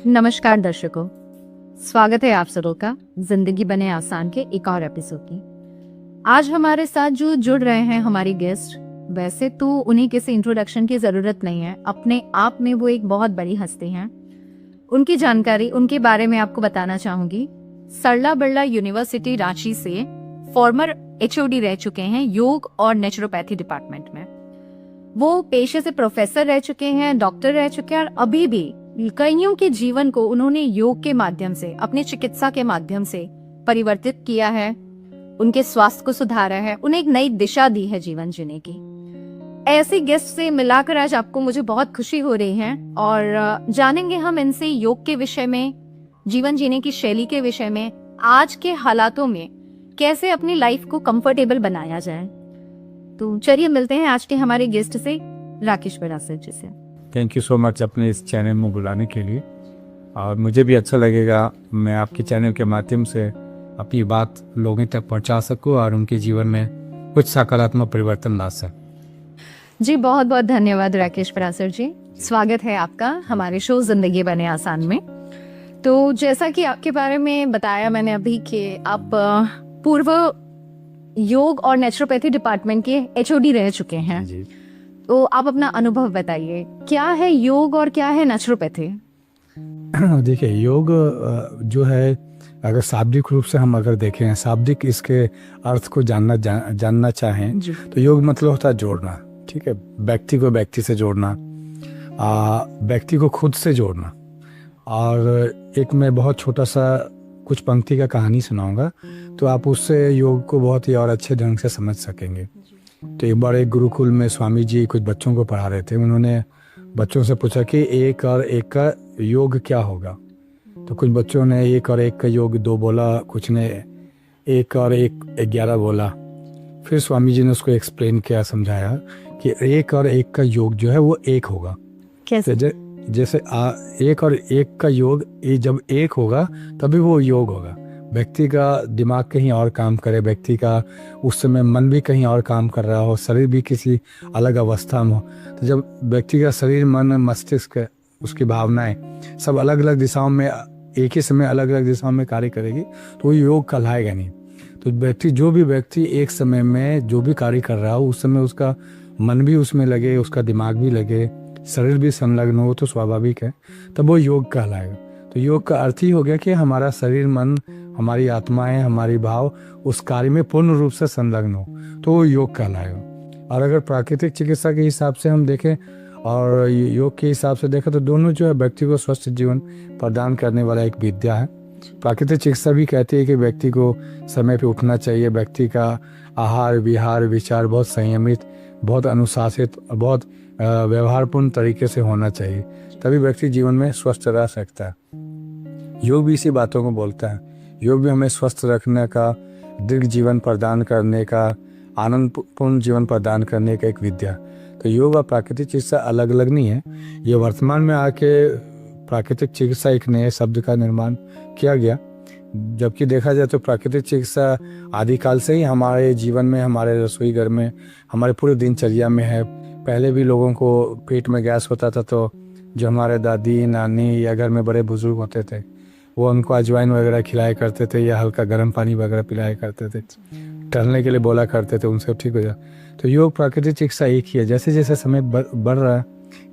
नमस्कार दर्शकों, स्वागत है आप सबों का जिंदगी बने आसान के एक और एपिसोड की। आज हमारे साथ जो जुड़ रहे हैं हमारी गेस्ट, वैसे तो उन्हें किसी इंट्रोडक्शन की जरूरत नहीं है, अपने आप में वो एक बहुत बड़ी हस्ती हैं। उनकी जानकारी उनके बारे में आपको बताना चाहूंगी। सरला बिरला यूनिवर्सिटी रांची से फॉर्मर एचओडी रह चुके हैं योग और नेचुरोपैथी डिपार्टमेंट में। वो पेशे से प्रोफेसर रह चुके हैं, डॉक्टर रह चुके हैं और अभी भी कईयों के जीवन को उन्होंने योग के माध्यम से, अपनी चिकित्सा के माध्यम से परिवर्तित किया है, उनके स्वास्थ्य को सुधारा है, उन्हें एक नई दिशा दी है जीवन जीने की। ऐसे गेस्ट से मिलाकर आज आपको मुझे बहुत खुशी हो रही है और जानेंगे हम इनसे योग के विषय में, जीवन जीने की शैली के विषय में, आज के हालातों में कैसे अपनी लाइफ को कंफर्टेबल बनाया जाए। तो चलिए मिलते हैं आज के हमारे गेस्ट से, राकेश बरासर जी से। थैंक यू सो मच अपने इस चैनल में बुलाने के लिए, और मुझे भी अच्छा लगेगा मैं आपके चैनल के माध्यम से अपनी बात लोगों तक पहुंचा सकूं और उनके जीवन में कुछ सकारात्मक परिवर्तन ला सकूं। जी बहुत बहुत धन्यवाद राकेश बरासर जी, स्वागत है आपका हमारे शो जिंदगी बने आसान में। तो जैसा कि आपके बारे में बताया मैंने अभी कि आप पूर्व योग और नेचुरोपैथी डिपार्टमेंट के एचओडी रह चुके हैं जी। तो आप अपना अनुभव बताइए, क्या है योग और क्या है नेचुरोपैथी? देखिए, योग जो है, अगर शाब्दिक रूप से हम अगर देखें, शाब्दिक इसके अर्थ को जानना चाहें तो योग मतलब होता है जोड़ना। ठीक है, व्यक्ति को व्यक्ति से जोड़ना, व्यक्ति को खुद से जोड़ना। और एक मैं बहुत छोटा सा कुछ पंक्ति का कहानी सुनाऊंगा तो आप उससे योग को बहुत ही और अच्छे ढंग से समझ सकेंगे। तो एक बार एक गुरुकुल में स्वामी जी कुछ बच्चों को पढ़ा रहे थे। उन्होंने बच्चों से पूछा कि एक और एक का योग क्या होगा। तो कुछ बच्चों ने एक और एक का योग 2 बोला, कुछ ने एक और एक 11 बोला। फिर स्वामी जी ने उसको एक्सप्लेन किया, समझाया कि एक और एक का योग जो है वो एक होगा। कैसे? जैसे एक और एक का योग जब एक होगा तभी वो योग होगा। व्यक्ति का दिमाग कहीं और काम करे, व्यक्ति का उस समय मन भी कहीं और काम कर रहा हो, शरीर भी किसी अलग अवस्था में हो, तो जब व्यक्ति का शरीर, मन, मस्तिष्क, उसकी भावनाएं सब अलग अलग दिशाओं में एक ही समय अलग अलग दिशाओं में कार्य करेगी तो वो योग कहलाएगा नहीं। तो जो भी व्यक्ति एक समय में जो भी कार्य कर रहा हो उस समय उसका मन भी उसमें लगे, उसका दिमाग भी लगे, शरीर भी संलग्न हो तो स्वाभाविक है, तब वो योग कहलाएगा। तो योग का अर्थ ही हो गया कि हमारा शरीर, मन, हमारी आत्माएं, हमारी भाव उस कार्य में पूर्ण रूप से संलग्न हो तो वो योग कहलाएगा। और अगर प्राकृतिक चिकित्सा के हिसाब से हम देखें और योग के हिसाब से देखें तो दोनों जो है व्यक्ति को स्वस्थ जीवन प्रदान करने वाला एक विद्या है। प्राकृतिक चिकित्सा भी कहती है कि व्यक्ति को समय पे उठना चाहिए, व्यक्ति का आहार विहार विचार बहुत संयमित, बहुत अनुशासित, बहुत व्यवहारपूर्ण तरीके से होना चाहिए, तभी व्यक्ति जीवन में स्वस्थ रह सकता है। योग भी इसी बातों को बोलता है। योग भी हमें स्वस्थ रखने का, दीर्घ जीवन प्रदान करने का, आनंदपूर्ण जीवन प्रदान करने का एक विद्या। तो योग और प्राकृतिक चिकित्सा अलग अलग नहीं है। ये वर्तमान में आके प्राकृतिक चिकित्सा एक नए शब्द का निर्माण किया गया, जबकि देखा जाए तो प्राकृतिक चिकित्सा आदिकाल से ही हमारे जीवन में, हमारे रसोई घर में, हमारे पूरे दिनचर्या में है। पहले भी लोगों को पेट में गैस होता था तो जो हमारे दादी नानी या घर में बड़े बुजुर्ग होते थे वो उनको अजवाइन वगैरह खिलाया करते थे या हल्का गर्म पानी वगैरह पिलाया करते थे, टहलने के लिए बोला करते थे, उनसे ठीक हो जाए। तो योग प्राकृतिक चिकित्सा एक ही है। जैसे जैसे समय बढ़ रहा है,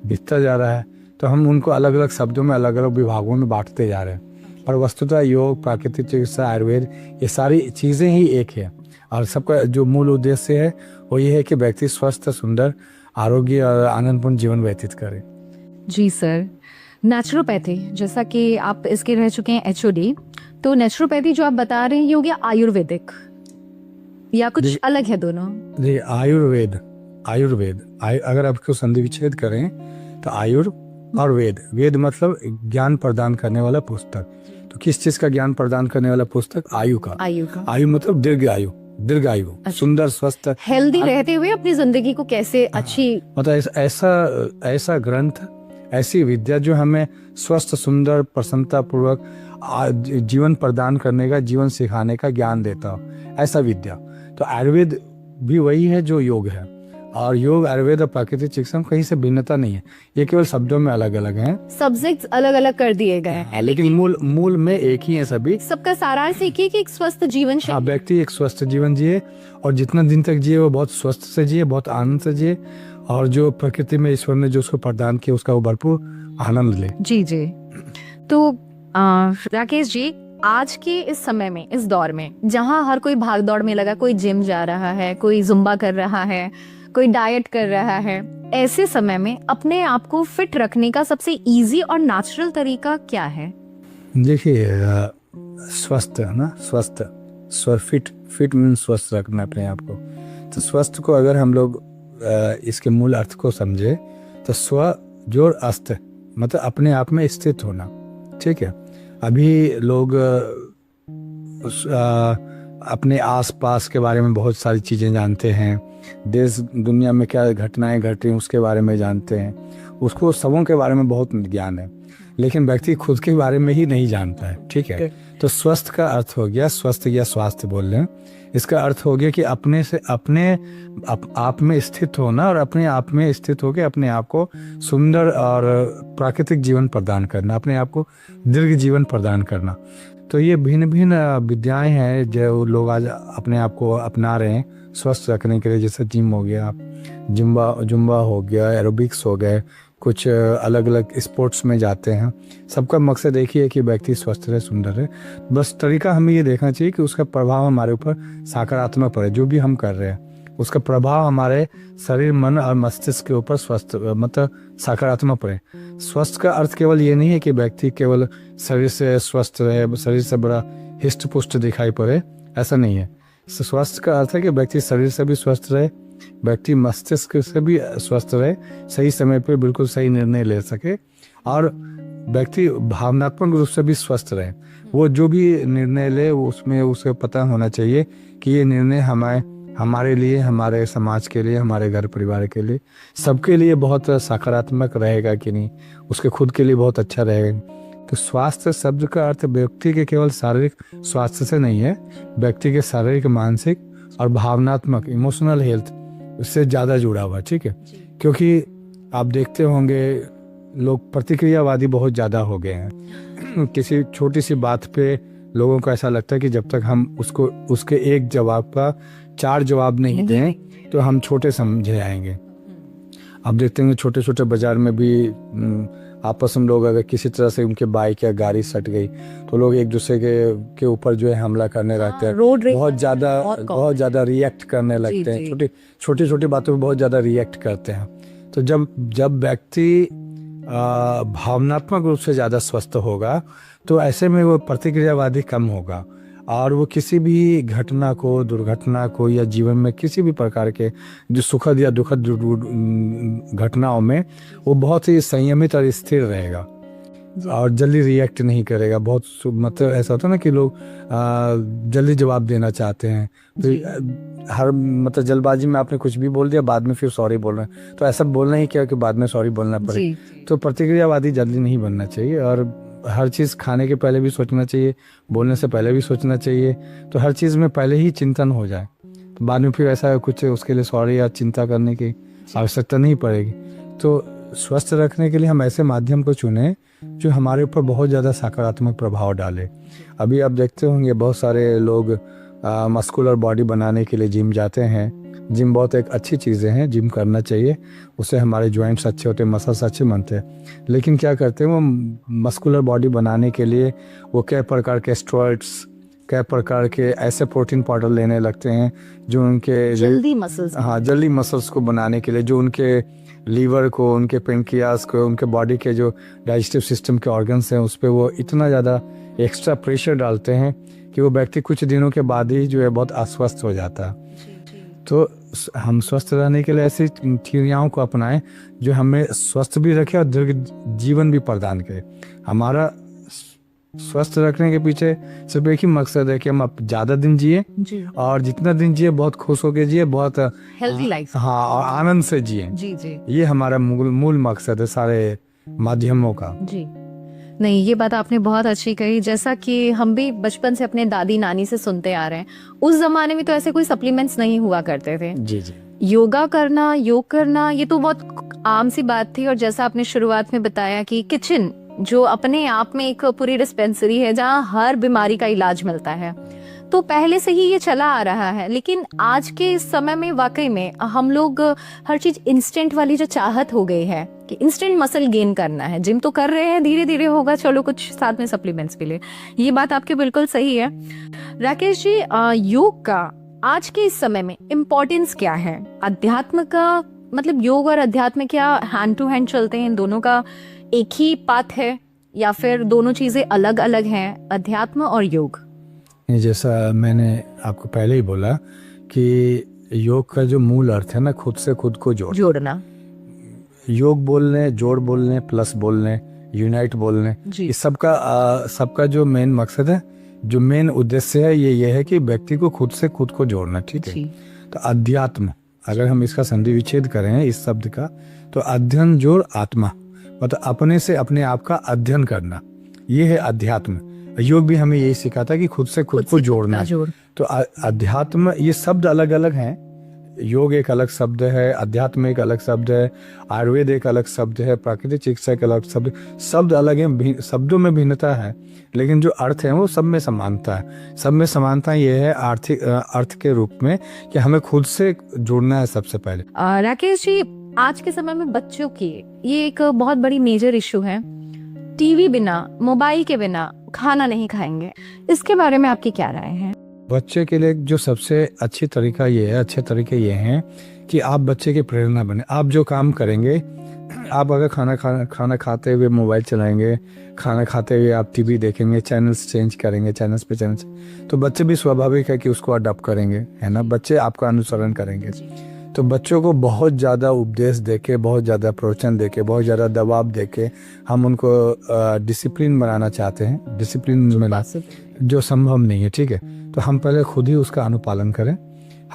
बीतता जा रहा है, तो हम उनको अलग अलग शब्दों में, अलग अलग विभागों में बांटते जा रहे हैं। और वस्तुतः योग, प्राकृतिक चिकित्सा, आयुर्वेद, ये सारी चीज़ें ही एक है। और सबका जो मूल उद्देश्य है वो ये है कि व्यक्ति स्वस्थ, सुंदर, आरोग्य और आनंदपूर्ण जीवन व्यतीत करे। जी सर, नेचुरोपैथी, जैसा कि आप इसके रह चुके हैं एचओडी, तो नेचुरोपैथी जो आप बता रहे हैं ये हो गया आयुर्वेदिक या कुछ अलग है दोनों? जी, आयुर्वेद अगर आपको संधि विच्छेद करें तो आयुर और वेद मतलब ज्ञान प्रदान करने वाला पुस्तक। तो किस चीज का ज्ञान प्रदान करने वाला पुस्तक? आयु का। आयु मतलब दीर्घ आयु, सुंदर, स्वस्थ, हेल्दी रहते हुए अपनी जिंदगी को कैसे अच्छी, मतलब ऐसा ग्रंथ, ऐसी विद्या जो हमें स्वस्थ, सुंदर, प्रसन्नता पूर्वक जीवन प्रदान करने का, जीवन सिखाने का ज्ञान देता हो, ऐसा विद्या। तो आयुर्वेद भी वही है जो योग है। और योग, आयुर्वेद और प्राकृतिक चिकित्सा में कहीं से भिन्नता नहीं है, ये केवल शब्दों में अलग अलग हैं। सब्जेक्ट्स अलग अलग कर दिए गए हैं, लेकिन मूल में एक ही है सभी। सबका सारांश एक ही है कि एक स्वस्थ जीवन हाँ, शैली। व्यक्ति एक स्वस्थ जीवन जिए और जितना दिन तक जिए वो बहुत स्वस्थ से जिए, बहुत आनंद से जिए, और जो प्रकृति में ईश्वर ने जो उसको प्रदान किया उसका वो भरपूर आनंद ले। जी जी। तो राकेश जी, आज के इस समय में, इस दौर में जहाँ हर कोई भाग दौड़ में लगा, कोई जिम जा रहा है, कोई जुम्बा कर रहा है, कोई डाइट कर रहा है, ऐसे समय में अपने आप को फिट रखने का सबसे इजी और नेचुरल तरीका क्या है? देखिए, स्वस्थ है ना, फिट मीन स्वस्थ रखना अपने आप को। तो स्वस्थ को अगर हम लोग इसके मूल अर्थ को समझे तो स्व जोड़ अस्त, मतलब अपने आप में स्थित होना। ठीक है, अभी लोग अपने आसपास के बारे में बहुत सारी चीज़ें जानते हैं, देश दुनिया में क्या घटनाएं घट रही हैं उसके बारे में जानते हैं, उसको सबों के बारे में बहुत ज्ञान है, लेकिन व्यक्ति खुद के बारे में ही नहीं जानता है। ठीक है, तो स्वस्थ का अर्थ हो गया, स्वस्थ या स्वास्थ्य बोल रहे हैं, इसका अर्थ हो गया कि अपने से अपने आप में स्थित होना और अपने आप में स्थित होकर अपने आप को सुंदर और प्राकृतिक जीवन प्रदान करना, अपने आप को दीर्घ जीवन प्रदान करना। तो ये भिन्न भिन्न विद्याएं हैं जो लोग आज अपने आप को अपना रहे हैं स्वस्थ रखने के लिए, जैसे जिम हो गया, जुम्बा हो गया, एरोबिक्स हो गए, कुछ अलग अलग स्पोर्ट्स में जाते हैं। सबका मकसद एक ही है कि व्यक्ति स्वस्थ रहे, सुंदर रहे। बस तरीका हमें ये देखना चाहिए कि उसका प्रभाव हमारे ऊपर सकारात्मक पड़े, जो भी हम कर रहे हैं उसका प्रभाव हमारे शरीर, मन और मस्तिष्क के ऊपर स्वस्थ मतलब सकारात्मक पड़े। स्वस्थ का अर्थ केवल ये नहीं है कि व्यक्ति केवल शरीर से स्वस्थ रहे, शरीर से बड़ा हिष्ट पुष्ट दिखाई पड़े, ऐसा नहीं है। स्वस्थ का अर्थ है कि व्यक्ति शरीर से भी स्वस्थ रहे, व्यक्ति मस्तिष्क से भी स्वस्थ रहे, सही समय पे बिल्कुल सही निर्णय ले सके, और व्यक्ति भावनात्मक रूप से भी स्वस्थ रहे। वो जो भी निर्णय ले उसमें उसे पता होना चाहिए कि ये निर्णय हमारे लिए, हमारे समाज के लिए, हमारे घर परिवार के लिए, सबके लिए बहुत सकारात्मक रहेगा कि नहीं, उसके खुद के लिए बहुत अच्छा रहेगा। तो स्वास्थ्य शब्द का अर्थ व्यक्ति के केवल शारीरिक स्वास्थ्य से नहीं है, व्यक्ति के शारीरिक, मानसिक और भावनात्मक, इमोशनल हेल्थ उससे ज़्यादा जुड़ा हुआ। ठीक है, क्योंकि आप देखते होंगे लोग प्रतिक्रियावादी बहुत ज़्यादा हो गए हैं। किसी छोटी सी बात पे लोगों को ऐसा लगता है कि जब तक हम उसके एक जवाब का 4 जवाब नहीं दें तो हम छोटे समझे जाएंगे। आप देखते हैं छोटे छोटे बाजार में भी आपस में लोग अगर किसी तरह से उनके बाइक या गाड़ी सट गई तो लोग एक दूसरे के ऊपर जो है हमला करने लगते हैं, बहुत ज़्यादा रिएक्ट करने लगते हैं, छोटी छोटी बातों पे बहुत ज़्यादा रिएक्ट करते हैं। तो जब व्यक्ति भावनात्मक रूप से ज़्यादा स्वस्थ होगा तो ऐसे में वो प्रतिक्रियावादी कम होगा, और वो किसी भी घटना को, दुर्घटना को या जीवन में किसी भी प्रकार के जो सुखद या दुखद घटनाओं में वो बहुत ही संयमित और स्थिर रहेगा और जल्दी रिएक्ट नहीं करेगा। बहुत मतलब ऐसा होता है ना कि लोग जल्दी जवाब देना चाहते हैं, तो हर मतलब जल्दबाजी में आपने कुछ भी बोल दिया, बाद में फिर सॉरी बोल रहे हैं, तो ऐसा बोलना ही क्या कि बाद में सॉरी बोलना पड़े। तो प्रतिक्रियावादी जल्दी नहीं बनना चाहिए, और हर चीज़ खाने के पहले भी सोचना चाहिए, बोलने से पहले भी सोचना चाहिए, तो हर चीज़ में पहले ही चिंतन हो जाए, तो बाद में फिर ऐसा कुछ उसके लिए सॉरी या चिंता करने की आवश्यकता नहीं पड़ेगी। तो स्वस्थ रखने के लिए हम ऐसे माध्यम को चुनें जो हमारे ऊपर बहुत ज़्यादा सकारात्मक प्रभाव डाले। अभी आप देखते होंगे बहुत सारे लोग मस्कुलर बॉडी बनाने के लिए जिम जाते हैं। जिम बहुत एक अच्छी चीज़ें हैं, जिम करना चाहिए, उससे हमारे जॉइंट्स अच्छे होते हैं, मसल्स अच्छे बनते हैं। लेकिन क्या करते हैं वो मस्कुलर बॉडी बनाने के लिए वो कई प्रकार के स्टेरॉइड्स, कई प्रकार के ऐसे प्रोटीन पाउडर लेने लगते हैं जो उनके जल्दी मसल्स को बनाने के लिए, जो उनके लीवर को, उनके पेनक्रियास को, उनके बॉडी के जो डाइजेस्टिव सिस्टम के ऑर्गन्स हैं उस पर वो इतना ज़्यादा एक्स्ट्रा प्रेशर डालते हैं कि वो व्यक्ति कुछ दिनों के बाद ही जो है बहुत अस्वस्थ हो जाता है। तो हम स्वस्थ रहने के लिए ऐसी क्रियाओं को अपनाएं जो हमें स्वस्थ भी रखे और दीर्घ जीवन भी प्रदान करे। हमारा स्वस्थ रखने के पीछे सिर्फ एक ही मकसद है कि हम अब ज़्यादा दिन जिए, और जितना दिन जिए बहुत खुश होकर जिए, बहुत हेल्दी लाइफ, हाँ, और आनंद से जिए। जी, ये हमारा मूल मकसद है सारे माध्यमों का। जी, नहीं, ये बात आपने बहुत अच्छी कही। जैसा कि हम भी बचपन से अपने दादी नानी से सुनते आ रहे हैं, उस जमाने में तो ऐसे कोई सप्लीमेंट्स नहीं हुआ करते थे। जी। योगा करना, योग करना, ये तो बहुत आम सी बात थी। और जैसा आपने शुरुआत में बताया कि किचन जो अपने आप में एक पूरी डिस्पेंसरी है जहाँ हर बीमारी का इलाज मिलता है, तो पहले से ही ये चला आ रहा है। लेकिन आज के इस समय में वाकई में हम लोग हर चीज इंस्टेंट वाली जो चाहत हो गई है कि इंस्टेंट मसल गेन करना है, जिम तो कर रहे हैं, धीरे धीरे होगा, चलो कुछ साथ में सप्लीमेंट्स भी ले, ये बात आपकी बिल्कुल सही है। राकेश जी, योग का आज के इस समय में इम्पोर्टेंस क्या है? अध्यात्म का मतलब योग और अध्यात्म क्या हैंड टू हैंड चलते हैं? इन दोनों का एक ही पाथ है या फिर दोनों चीजें अलग अलग हैं, अध्यात्म और योग? जैसा मैंने आपको पहले ही बोला कि योग का जो मूल अर्थ है ना, खुद से खुद को जोड़ना। योग बोलने, जोड़ बोलने, प्लस बोलने, यूनाइट बोलने, इस सबका जो मेन मकसद है, जो मेन उद्देश्य है, ये है कि व्यक्ति को खुद से खुद को जोड़ना। ठीक है, तो अध्यात्म, अगर हम इसका संधि विच्छेद करें इस शब्द का, तो अध्ययन जोड़ आत्मा, मतलब अपने से अपने आप का अध्ययन करना, ये है अध्यात्म। योग भी हमें यही सिखाता है कि खुद से खुद को जोड़ना। तो अध्यात्म, ये शब्द अलग अलग हैं। योग एक अलग शब्द है, अध्यात्म एक अलग शब्द है, आयुर्वेद एक अलग शब्द है, प्राकृतिक चिकित्सा एक अलग शब्द अलग है, शब्दों में भिन्नता है, लेकिन जो अर्थ है वो सब में समानता है। सब में समानता ये है आर्थिक अर्थ के रूप में कि हमें खुद से जुड़ना है सबसे पहले। राकेश जी, आज के समय में बच्चों की ये एक बहुत बड़ी मेजर इशू है, टीवी बिना, मोबाइल के बिना खाना नहीं खाएंगे, इसके बारे में आपकी क्या राय है? बच्चे के लिए जो सबसे अच्छे तरीके ये हैं कि आप बच्चे की प्रेरणा बने। आप जो काम करेंगे, आप अगर खाना खाते हुए मोबाइल चलाएंगे, खाना खाते हुए आप टीवी देखेंगे, चैनल्स चेंज करेंगे, चैनल्स पे चैनल्स, तो बच्चे भी स्वाभाविक है कि उसको अडॉप्ट करेंगे, है ना, बच्चे आपका अनुसरण करेंगे। तो बच्चों को बहुत ज़्यादा उपदेश देके, बहुत ज़्यादा प्रवचन देके, बहुत ज़्यादा दबाव देके हम उनको डिसिप्लिन बनाना चाहते हैं। डिसिप्लिन में जो संभव नहीं है, ठीक है, तो हम पहले खुद ही उसका अनुपालन करें,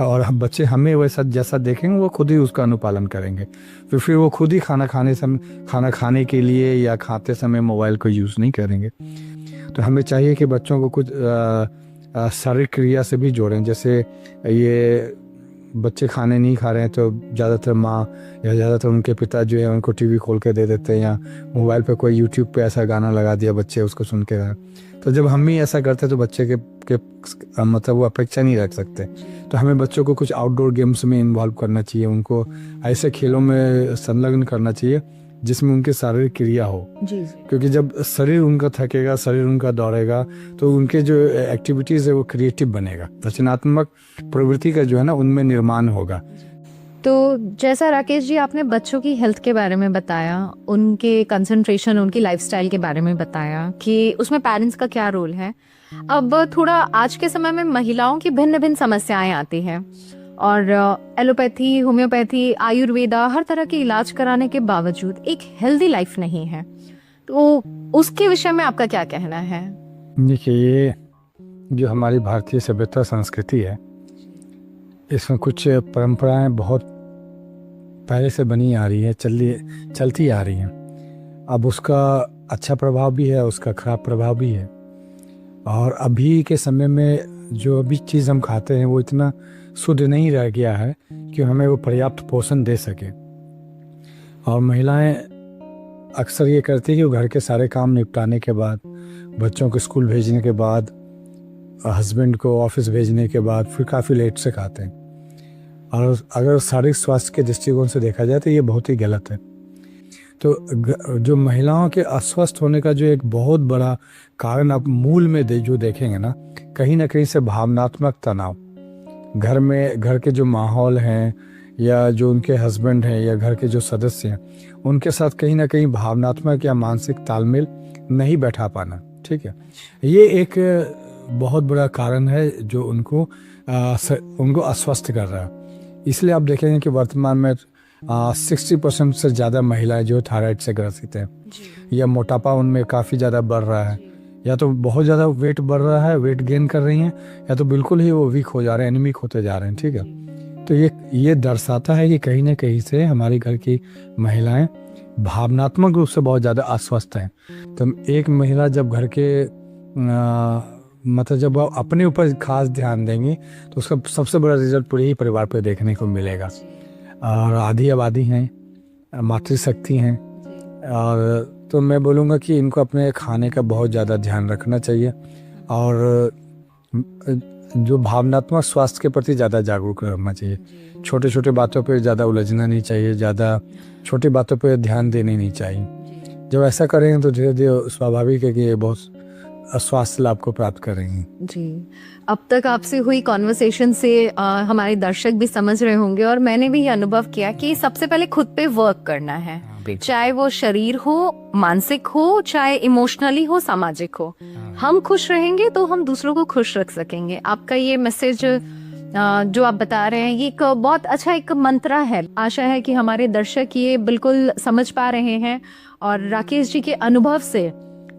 और हम बच्चे हमें वैसा जैसा देखेंगे वो खुद ही उसका अनुपालन करेंगे। फिर वो खुद ही खाना खाने के लिए या खाते समय मोबाइल को यूज़ नहीं करेंगे। तो हमें चाहिए कि बच्चों को कुछ शारीरिक क्रिया से भी जोड़ें। जैसे ये बच्चे खाने नहीं खा रहे हैं तो ज़्यादातर माँ या ज़्यादातर उनके पिता जो है उनको टीवी खोल के दे देते हैं, या मोबाइल पे कोई यूट्यूब पे ऐसा गाना लगा दिया, बच्चे उसको सुन के। तो जब हम ही ऐसा करते हैं तो बच्चे के मतलब वो अपेक्षा नहीं रख सकते। तो हमें बच्चों को कुछ आउटडोर गेम्स में इन्वॉल्व करना चाहिए, उनको ऐसे खेलों में संलग्न करना चाहिए जिसमें उनकी शारीरिक क्रिया हो। क्योंकि जब शरीर उनका थकेगा, शरीर उनका दौड़ेगा, तो उनके जो एक्टिविटीज़ है वो क्रिएटिव बनेगा, रचनात्मक प्रवृत्ति का जो है ना उनमें निर्माण होगा। तो जैसा राकेश जी आपने बच्चों की हेल्थ के बारे में बताया, उनके कंसंट्रेशन, उनकी लाइफस्टाइल के बारे में बताया कि उसमें पेरेंट्स का क्या रोल है, अब थोड़ा आज के समय में महिलाओं की भिन्न भिन्न समस्याएं आती हैं, और एलोपैथी, होम्योपैथी, आयुर्वेदा, हर तरह के इलाज कराने के बावजूद एक हेल्दी लाइफ नहीं है, तो उसके विषय में आपका क्या कहना है? देखिए, ये जो हमारी भारतीय सभ्यता संस्कृति है, इसमें कुछ परंपराएं बहुत पहले से बनी आ रही है, चलती आ रही हैं। अब उसका अच्छा प्रभाव भी है, उसका खराब प्रभाव भी है। और अभी के समय में जो अभी चीज़ हम खाते हैं वो इतना शुद्ध नहीं रह गया है कि हमें वो पर्याप्त पोषण दे सके। और महिलाएं अक्सर ये करती है कि वो घर के सारे काम निपटाने के बाद, बच्चों को स्कूल भेजने के बाद, हस्बैंड को ऑफिस भेजने के बाद फिर काफ़ी लेट से खाते हैं। और अगर शारीरिक स्वास्थ्य के दृष्टिकोण से देखा जाए तो ये बहुत ही गलत है। तो जो महिलाओं के अस्वस्थ होने का जो एक बहुत बड़ा कारण आप मूल में जो देखेंगे ना कहीं से भावनात्मक तनाव, घर के जो माहौल हैं या जो उनके हस्बैंड हैं या घर के जो सदस्य हैं, उनके साथ कहीं ना कहीं भावनात्मक या मानसिक तालमेल नहीं बैठा पाना। ठीक है, ये एक बहुत बड़ा कारण है जो उनको अस्वस्थ कर रहा है। इसलिए आप देखेंगे कि वर्तमान में 60% से ज़्यादा महिलाएं जो थायराइड से ग्रसित हैं, या मोटापा उनमें काफ़ी ज़्यादा बढ़ रहा है, या तो बहुत ज़्यादा वेट बढ़ रहा है, वेट गेन कर रही हैं, या तो बिल्कुल ही वो वीक हो जा रहे हैं, एनीमिक होते जा रहे हैं। ठीक है, तो ये दर्शाता है कि कहीं ना कहीं से हमारी घर की महिलाएं भावनात्मक रूप से बहुत ज़्यादा अस्वस्थ हैं। तो एक महिला जब घर के मतलब जब आप अपने ऊपर खास ध्यान देंगे तो उसका सबसे बड़ा रिजल्ट पूरे ही परिवार पर देखने को मिलेगा। और आधी आबादी हैं, मातृशक्ति हैं। और तो मैं बोलूँगा कि इनको अपने खाने का बहुत ज़्यादा ध्यान रखना चाहिए और जो भावनात्मक स्वास्थ्य के प्रति ज़्यादा जागरूक रहना चाहिए। छोटे छोटे बातों पे ज़्यादा उलझना नहीं चाहिए, ज़्यादा छोटी बातों पे ध्यान देनी नहीं चाहिए। जब ऐसा करेंगे तो धीरे धीरे स्वाभाविक है कि ये बहुत स्वास्थ्य लाभ को प्राप्त करेंगे। जी, अब तक आपसे हुई कॉन्वर्सेशन से हमारे दर्शक भी समझ रहे होंगे और मैंने भी ये अनुभव किया कि सबसे पहले खुद पे वर्क करना है, चाहे वो शरीर हो, मानसिक हो, चाहे इमोशनली हो, सामाजिक हो। हम खुश रहेंगे तो हम दूसरों को खुश रख सकेंगे। आपका ये मैसेज जो आप बता रहे हैं ये एक बहुत अच्छा एक मंत्र है। आशा है कि हमारे दर्शक ये बिल्कुल समझ पा रहे हैं और राकेश जी के अनुभव से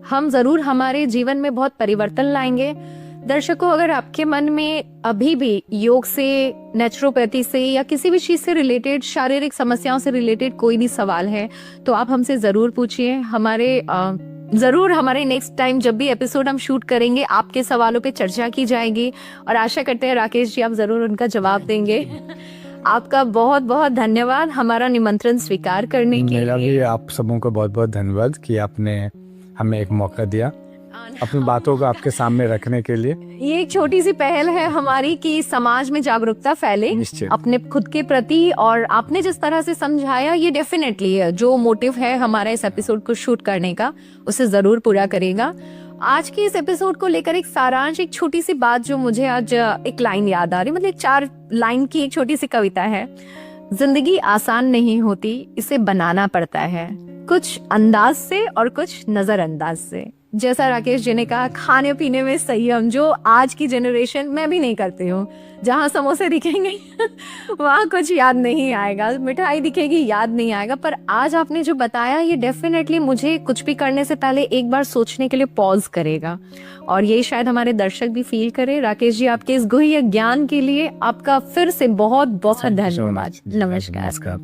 हम जरूर हमारे जीवन में बहुत परिवर्तन लाएंगे। दर्शकों, अगर आपके मन में अभी भी योग से, नेचुरोपैथी से या किसी भी चीज से रिलेटेड, शारीरिक समस्याओं से रिलेटेड कोई भी सवाल है तो आप हमसे जरूर पूछिए। जरूर हमारे नेक्स्ट टाइम जब भी एपिसोड हम शूट करेंगे आपके सवालों पे चर्चा की जाएगी और आशा करते हैं राकेश जी आप जरूर उनका जवाब देंगे। आपका बहुत बहुत धन्यवाद हमारा निमंत्रण स्वीकार करने के मेरा लिए। भी आप सबों को बहुत बहुत धन्यवाद कि आपने हमें एक मौका दिया अपनी बातों को आपके सामने रखने के लिए। ये एक छोटी सी पहल है हमारी कि समाज में जागरूकता फैले निश्चित। अपने खुद के प्रति, और आपने जिस तरह से समझाया ये डेफिनेटली है जो मोटिव है हमारा इस एपिसोड को शूट करने का उसे जरूर पूरा करेगा। आज के इस एपिसोड को लेकर एक सारांश, एक छोटी सी बात जो मुझे आज एक लाइन याद आ रही, मतलब 4 लाइन की एक छोटी सी कविता है। जिंदगी आसान नहीं होती, इसे बनाना पड़ता है, कुछ अंदाज से और कुछ नजरअंदाज से। जैसा राकेश जी ने कहा, खाने पीने में संयम जो आज की जनरेशन में भी नहीं करती हूँ। जहाँ समोसे दिखेंगे वहाँ कुछ याद नहीं आएगा, मिठाई दिखेगी याद नहीं आएगा, पर आज आपने जो बताया ये डेफिनेटली मुझे कुछ भी करने से पहले एक बार सोचने के लिए पॉज करेगा और ये शायद हमारे दर्शक भी फील करे। राकेश जी, आपके इस गुह्य ज्ञान के लिए आपका फिर से बहुत बहुत धन्यवाद। नमस्कार।